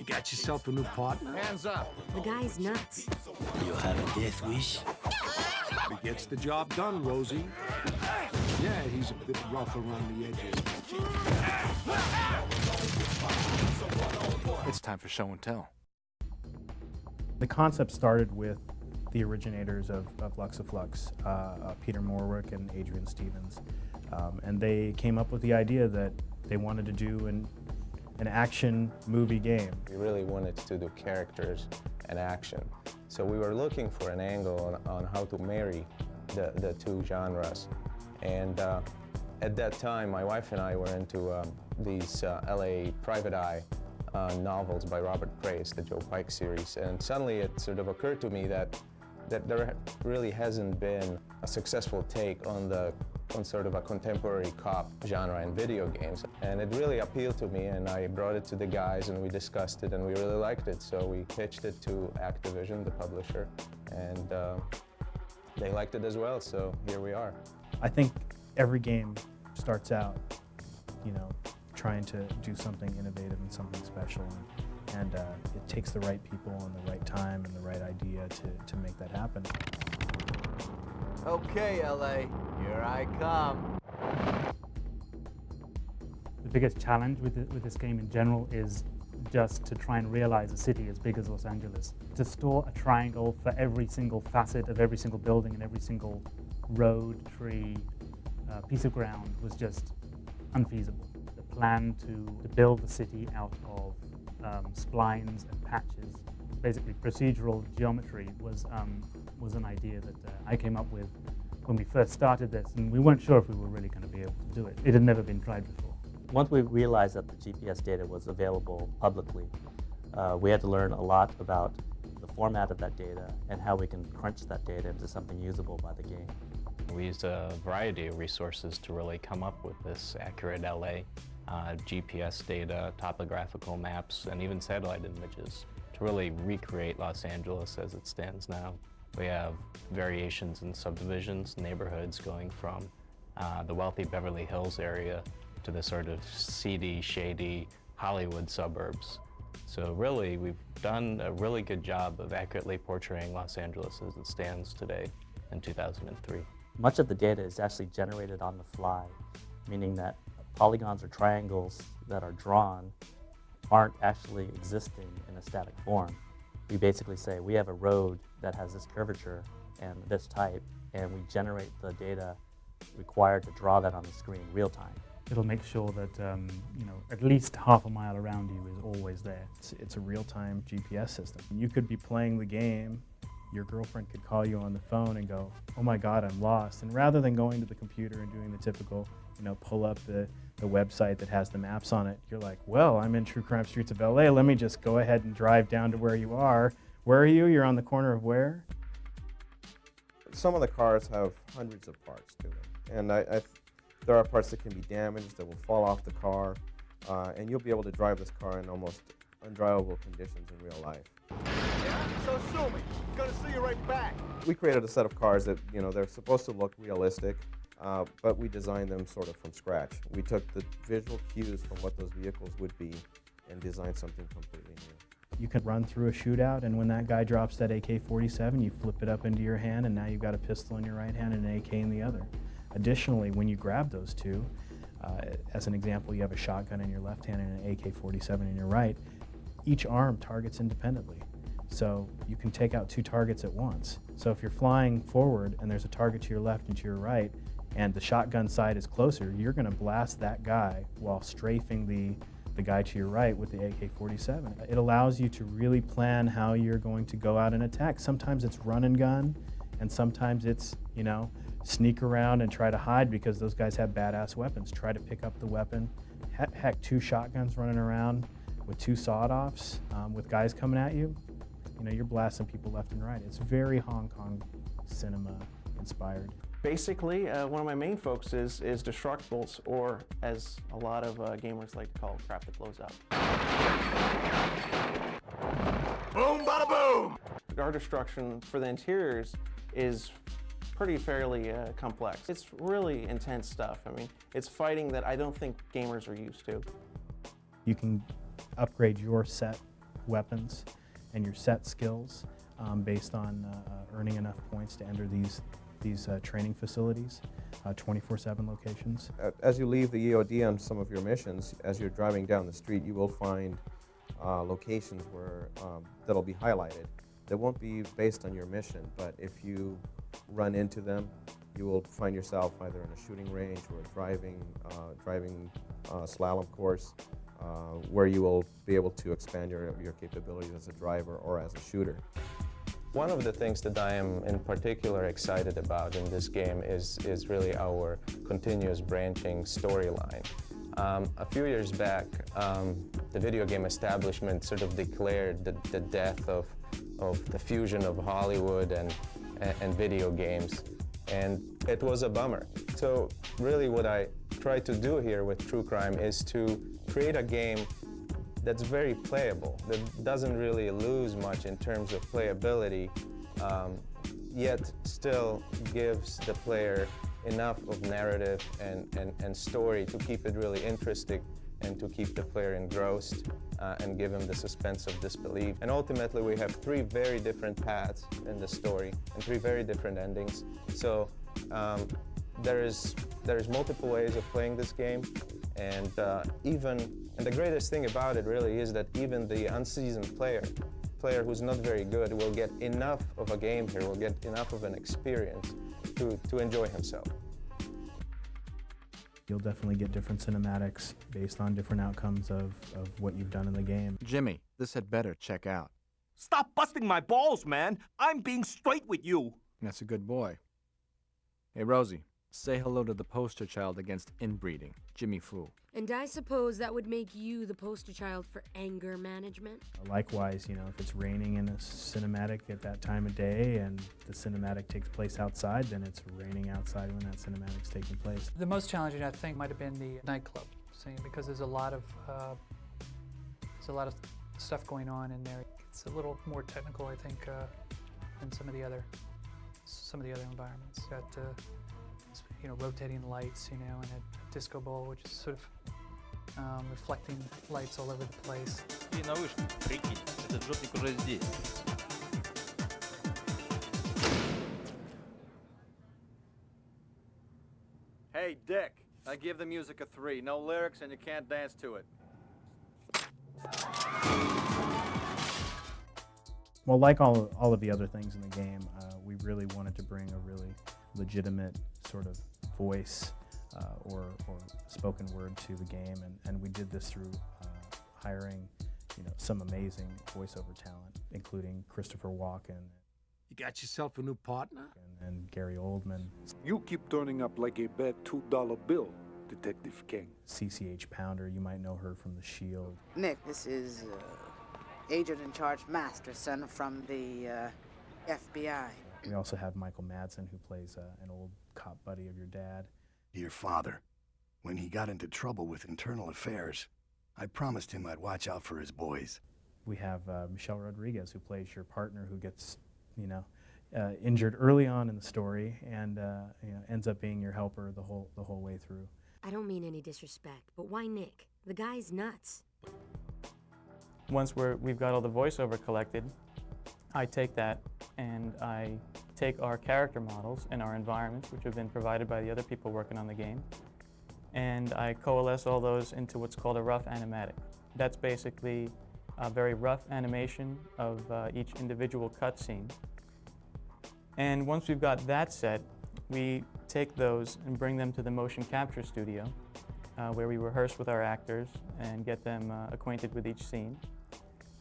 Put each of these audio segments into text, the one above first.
got yourself a new partner? Hands up. The guy's nuts. You have a death wish? He gets the job done, Rosie. Yeah, he's a bit rough around the edges. It's time for show and tell. The concept started with the originators of Luxaflux, Peter Morwick and Adrian Stevens. And they came up with the idea that they wanted to do an action movie game. We really wanted to do characters and action. So we were looking for an angle on how to marry the two genres. And at that time, my wife and I were into these LA Private Eye novels by Robert Grace, the Joe Pike series. And suddenly it sort of occurred to me that there really hasn't been a successful take on sort of a contemporary cop genre in video games. And it really appealed to me, and I brought it to the guys and we discussed it and we really liked it. So we pitched it to Activision, the publisher, and they liked it as well, so here we are. I think every game starts out, trying to do something innovative and something special. And it takes the right people and the right time and the right idea to make that happen. Okay, LA, here I come. The biggest challenge with this game in general is just to try and realize a city as big as Los Angeles. To store a triangle for every single facet of every single building and every single road, tree, piece of ground was just unfeasible. The plan to build the city out of splines and patches, basically procedural geometry, was an idea that I came up with when we first started this, and we weren't sure if we were really going to be able to do it. It had never been tried before. Once we realized that the GPS data was available publicly, we had to learn a lot about the format of that data and how we can crunch that data into something usable by the game. We used a variety of resources to really come up with this accurate LA. GPS data, topographical maps, and even satellite images to really recreate Los Angeles as it stands now. We have variations in subdivisions, neighborhoods going from the wealthy Beverly Hills area to the sort of seedy, shady Hollywood suburbs. So really, we've done a really good job of accurately portraying Los Angeles as it stands today in 2003. Much of the data is actually generated on the fly, meaning that polygons or triangles that are drawn aren't actually existing in a static form. We basically say we have a road that has this curvature and this type, and we generate the data required to draw that on the screen real time. It'll make sure that at least half a mile around you is always there. It's a real-time GPS system. You could be playing the game, your girlfriend could call you on the phone and go, "Oh my God, I'm lost." And rather than going to the computer and doing the typical, pull up the website that has the maps on it, you're like, "Well, I'm in True Crime Streets of LA. Let me just go ahead and drive down to where you are." Where are you? You're on the corner of where? Some of the cars have hundreds of parts to them. And there are parts that can be damaged, that will fall off the car, and you'll be able to drive this car in almost undrivable conditions in real life. Yeah, so sue me. Gonna see you right back. We created a set of cars that, they're supposed to look realistic, but we designed them sort of from scratch. We took the visual cues from what those vehicles would be and designed something completely new. You can run through a shootout, and when that guy drops that AK-47, you flip it up into your hand, and now you've got a pistol in your right hand and an AK in the other. Additionally, when you grab those two, as an example, you have a shotgun in your left hand and an AK-47 in your right, each arm targets independently. So you can take out two targets at once. So if you're flying forward and there's a target to your left and to your right, and the shotgun side is closer, you're going to blast that guy while strafing the guy to your right with the AK-47. It allows you to really plan how you're going to go out and attack. Sometimes it's run and gun, and sometimes it's, sneak around and try to hide because those guys have badass weapons. Try to pick up the weapon. Heck, two shotguns running around with two sawed-offs with guys coming at you. You're blasting people left and right. It's very Hong Kong cinema inspired. Basically, one of my main focuses is destructibles, or as a lot of gamers like to call it, crap that blows up. Boom, bada boom! Our destruction for the interiors is pretty fairly complex. It's really intense stuff. I mean, it's fighting that I don't think gamers are used to. You can upgrade your set weapons and your set skills based on earning enough points to enter these training facilities, 24/7 locations. As you leave the EOD on some of your missions, as you're driving down the street, you will find locations where that'll be highlighted. They won't be based on your mission, but if you run into them, you will find yourself either in a shooting range or a driving slalom course, where you will be able to expand your capabilities as a driver or as a shooter. One of the things that I am in particular excited about in this game is really our continuous branching storyline. A few years back, the video game establishment sort of declared the death of the fusion of Hollywood and video games, and it was a bummer. So really what I try to do here with True Crime is to create a game that's very playable, that doesn't really lose much in terms of playability, yet still gives the player enough of narrative and story to keep it really interesting and to keep the player engrossed and give him the suspense of disbelief. And ultimately we have 3 very different paths in the story and 3 very different endings. So there is multiple ways of playing this game, and the greatest thing about it really is that even the unseasoned player who's not very good will get enough of a game here, will get enough of an experience to enjoy himself. You'll definitely get different cinematics based on different outcomes of what you've done in the game. Jimmy, this had better check out. Stop busting my balls, man. I'm being straight with you. That's a good boy. Hey, Rosie, say hello to the poster child against inbreeding, Jimmy Fu. And I suppose that would make you the poster child for anger management? Likewise, if it's raining in a cinematic at that time of day and the cinematic takes place outside, then it's raining outside when that cinematic's taking place. The most challenging, I think, might have been the nightclub scene, because there's a lot of stuff going on in there. It's a little more technical, I think, than some of the other environments. Got rotating lights, and a disco ball, which is sort of reflecting lights all over the place. Hey, Dick, I give the music a 3. No lyrics and you can't dance to it. Well, like all of the other things in the game, we really wanted to bring a really legitimate sort of voice or spoken word to the game, and we did this through hiring some amazing voiceover talent, including Christopher Walken. You got yourself a new partner? And Gary Oldman. You keep turning up like a bad $2 bill, Detective King. CCH Pounder, you might know her from The Shield. Nick, this is Agent in Charge Masterson from the FBI. We also have Michael Madsen, who plays an old cop buddy of your dad. Dear father, when he got into trouble with internal affairs, I promised him I'd watch out for his boys. We have Michelle Rodriguez, who plays your partner, who gets, injured early on in the story and ends up being your helper the whole way through. I don't mean any disrespect, but why Nick? The guy's nuts. Once we've got all the voiceover collected, I take that and I take our character models and our environments, which have been provided by the other people working on the game, and I coalesce all those into what's called a rough animatic. That's basically a very rough animation of each individual cutscene. And once we've got that set, we take those and bring them to the motion capture studio, where we rehearse with our actors and get them acquainted with each scene.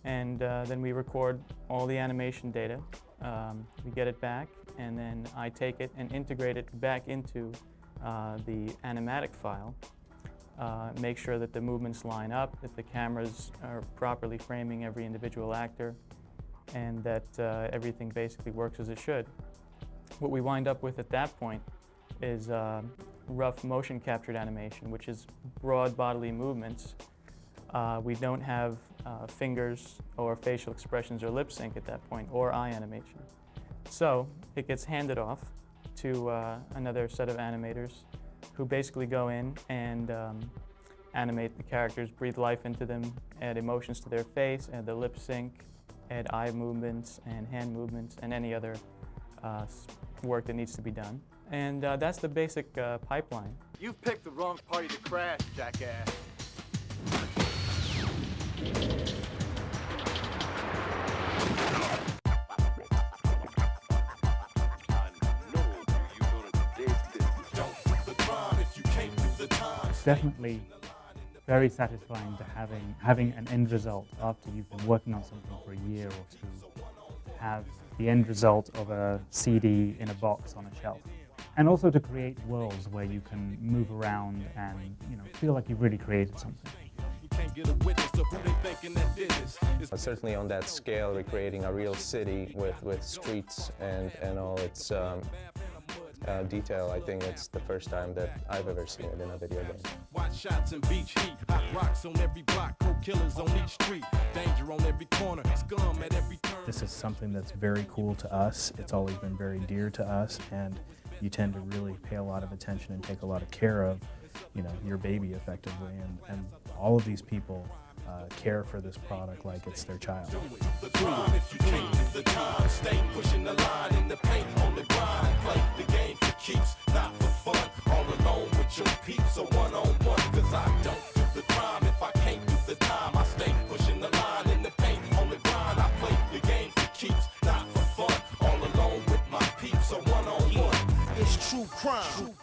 And then we record all the animation data. We get it back, and then I take it and integrate it back into the animatic file. Make sure that the movements line up, that the cameras are properly framing every individual actor, and that everything basically works as it should. What we wind up with at that point is rough motion captured animation, which is broad bodily movements. We don't have fingers or facial expressions or lip sync at that point, or eye animation. So it gets handed off to another set of animators who basically go in and animate the characters, breathe life into them, add emotions to their face, add the lip sync, add eye movements and hand movements, and any other work that needs to be done. And that's the basic pipeline. You've picked the wrong party to crash, jackass. Definitely very satisfying to having an end result after you've been working on something for a year or two. Have the end result of a CD in a box on a shelf. And also to create worlds where you can move around and feel like you've really created something. Certainly on that scale, recreating a real city with streets and all its detail, I think it's the first time that I've ever seen it in a video game. Watch shots and beach heat, hot rocks on every block, cold killers on each street, danger on every corner, scum at every turn. This is something that's very cool to us. It's always been very dear to us, and you tend to really pay a lot of attention and take a lot of care of, your baby effectively, and all of these people care for this product like it's their child. The crime if you can't do the time, stay pushing the line in the paint on the grind, play the game for keeps, not for fun, all alone with your peeps, so one-on-one, cause I don't do the crime if I can't do the time, I stay pushing the line in the paint on the grind, I play the game for keeps, not for fun, all alone with my peeps, so one-on-one, it's true crime.